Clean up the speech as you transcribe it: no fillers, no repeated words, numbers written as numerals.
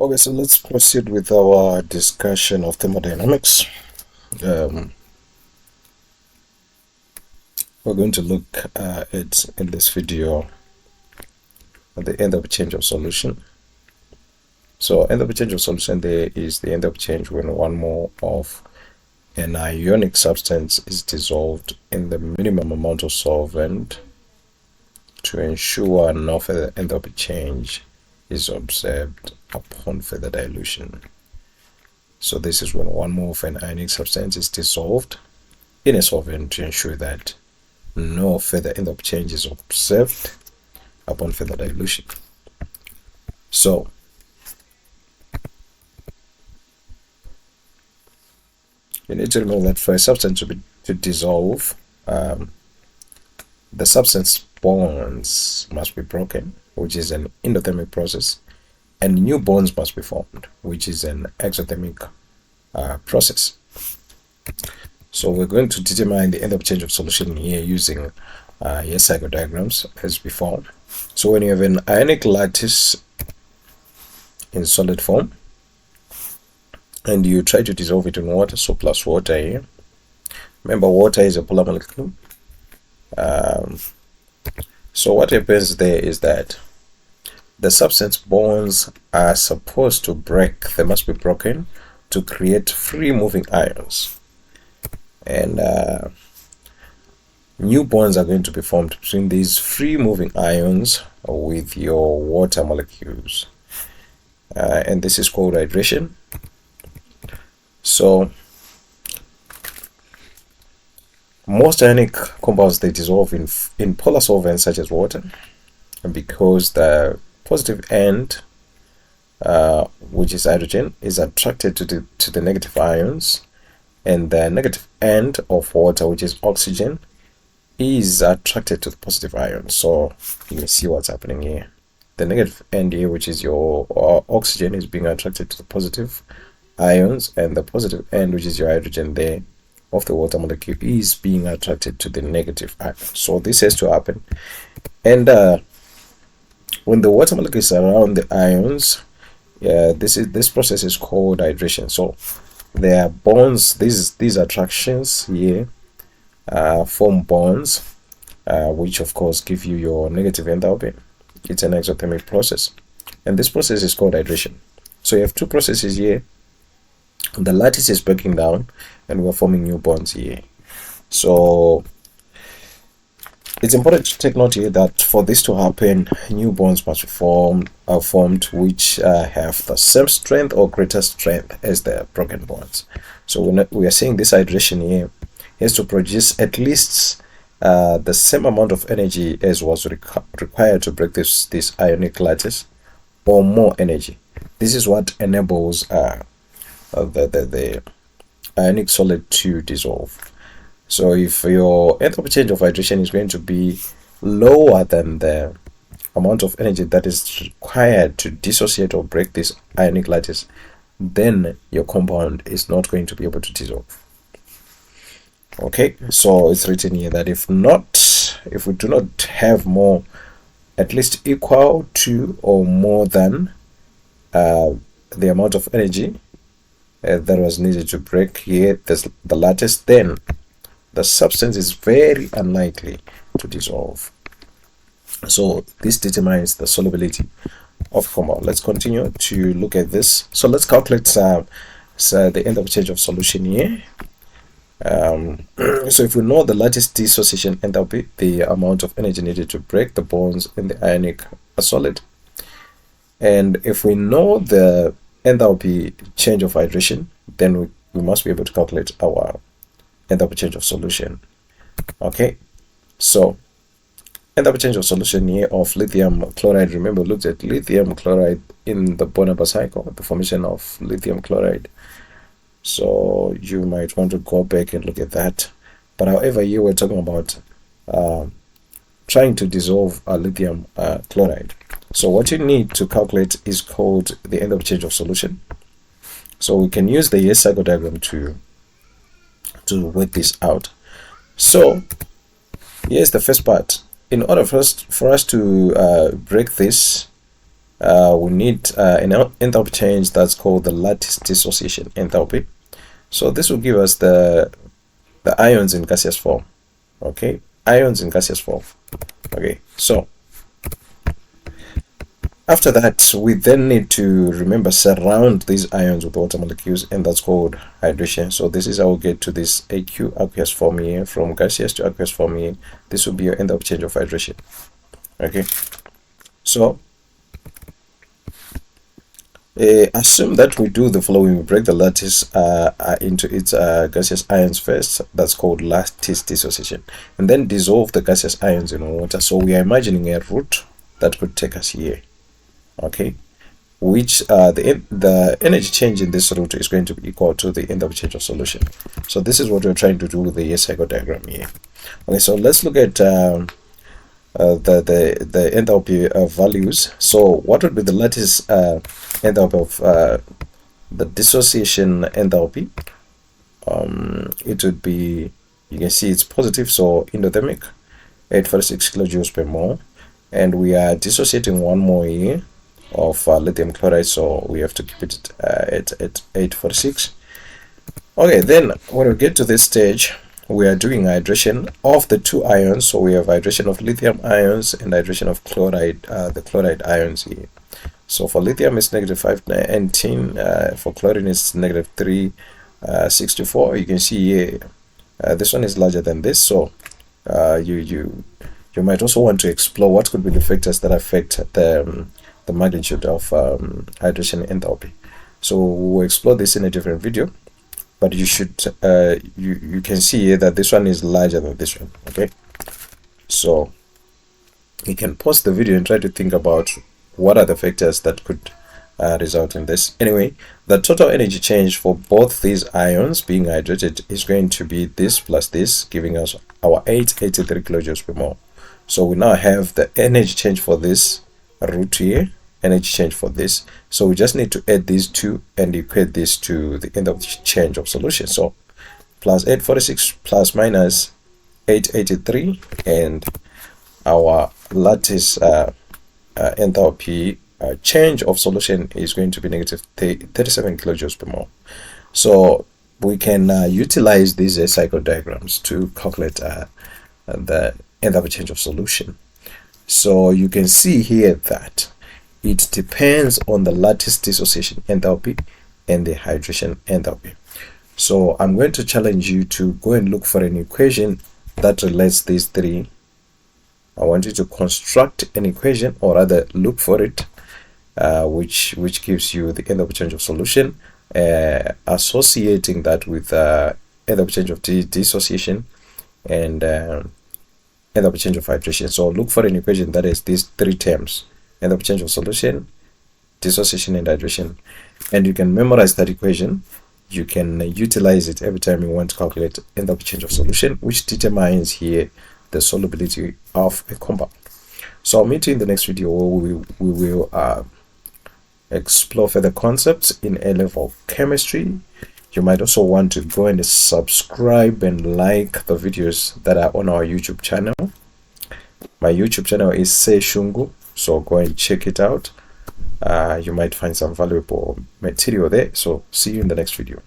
Okay, so let's proceed with our discussion of thermodynamics. We're going to look at in this video at the enthalpy change of solution. So enthalpy change of solution, there is the enthalpy change when 1 mole of an ionic substance is dissolved in the minimum amount of solvent to ensure no further enthalpy change is observed upon further dilution. So this is when 1 mole of an ionic substance is dissolved in a solvent to ensure that no further enthalpy change is observed upon further dilution. So you need to remember that for a substance to dissolve, the substance bonds must be broken, which is an endothermic process, and new bonds must be formed, which is an exothermic process. So we're going to determine the enthalpy change of solution here using cycle diagrams as before. So when you have an ionic lattice in solid form and you try to dissolve it in water, so plus water here. Remember, water is a polar molecule. So what happens there is that the substance bonds are supposed to break. They must be broken to create free moving ions, and new bonds are going to be formed between these free moving ions with your water molecules, and this is called hydration. So most ionic compounds, they dissolve in polar solvents such as water, and because the positive end, which is hydrogen, is attracted to the negative ions, and the negative end of water, which is oxygen, is attracted to the positive ions. So you can see what's happening here. The negative end here, which is your oxygen, is being attracted to the positive ions, and the positive end, which is your hydrogen there of the water molecule, is being attracted to the negative ions. So this has to happen, and when the water molecule is around the ions, this process is called hydration. So there are bonds, these attractions here form bonds, which of course give you your negative enthalpy. It's an exothermic process, and this process is called hydration. So you have two processes here. The lattice is breaking down and we're forming new bonds here. So it's important to take note here that for this to happen, new bonds must be formed which have the same strength or greater strength as the broken bonds. So we are saying this hydration here has to produce at least the same amount of energy as was required to break this ionic lattice, or more energy. This is what enables the ionic solid to dissolve. So if your enthalpy change of hydration is going to be lower than the amount of energy that is required to dissociate or break this ionic lattice, then your compound is not going to be able to dissolve. Okay, so it's written here that if we do not have more, at least equal to or more than the amount of energy that was needed to break here the lattice, then the substance is very unlikely to dissolve. So this determines the solubility of compound. Let's continue to look at this. So let's calculate the enthalpy change of solution here. So if we know the lattice dissociation enthalpy, the amount of energy needed to break the bonds in the ionic solid, and if we know the enthalpy change of hydration, then we must be able to calculate our enthalpy change of solution. Okay, so enthalpy change of solution here of lithium chloride. Remember, we looked at lithium chloride in the Bonaba cycle, the formation of lithium chloride. So you might want to go back and look at that. But however, here we're talking about trying to dissolve lithium chloride. So what you need to calculate is called the enthalpy change of solution. So we can use the cycle diagram to work this out. So here's the first part. In order for us to break this we need an enthalpy change that's called the lattice dissociation enthalpy. So this will give us the ions in gaseous form. Okay, ions in gaseous form. Okay, so after that, we then need to remember surround these ions with water molecules, and that's called hydration. So this is how we get to this aqueous form here. From gaseous to aqueous form here, this will be your enthalpy change of hydration. Okay, so assume that we do the following. We break the lattice into its gaseous ions first. That's called lattice dissociation, and then dissolve the gaseous ions in water. So we are imagining a route that could take us here. Okay, which the energy change in this route is going to be equal to the enthalpy change of solution. So this is what we're trying to do with the cycle diagram here. Okay, so let's look at the enthalpy values. So what would be the lattice enthalpy of the dissociation enthalpy? It would be, you can see it's positive, so endothermic, 846 kilojoules per mole, and we are dissociating one more here of lithium chloride, so we have to keep it at 846. Okay, then when we get to this stage, we are doing hydration of the two ions. So we have hydration of lithium ions and hydration of chloride, the chloride ions here. So for lithium it's -519, for chlorine it's -364. You can see here this one is larger than this, so you might also want to explore what could be the factors that affect the magnitude of hydration enthalpy. So we'll explore this in a different video, but you should you can see here that this one is larger than this one. Okay, so you can pause the video and try to think about what are the factors that could result in this. Anyway, the total energy change for both these ions being hydrated is going to be this plus this, giving us our 883 kilojoules per mole. So we now have the energy change for this route here, energy change for this. So we just need to add these two and equate this to the enthalpy change of solution. So plus 846 plus minus 883, and our lattice enthalpy change of solution is going to be negative 37 kilojoules per mole. So we can utilize these cycle diagrams to calculate the enthalpy change of solution. So you can see here that it depends on the lattice dissociation enthalpy and the hydration enthalpy. So I'm going to challenge you to go and look for an equation that relates these three. I want you to construct an equation, or rather look for it, which gives you the enthalpy change of solution, associating that with enthalpy change of dissociation and enthalpy change of hydration. So look for an equation that has these three terms: enthalpy change of solution, dissociation, and hydration. And you can memorize that equation. You can utilize it every time you want to calculate enthalpy change of solution, which determines here the solubility of a compound. So I'll meet you in the next video where we will explore further concepts in A-level chemistry. You might also want to go and subscribe and like the videos that are on our YouTube channel. My YouTube channel is Seshungu, so go and check it out. You might find some valuable material there. So see you in the next video.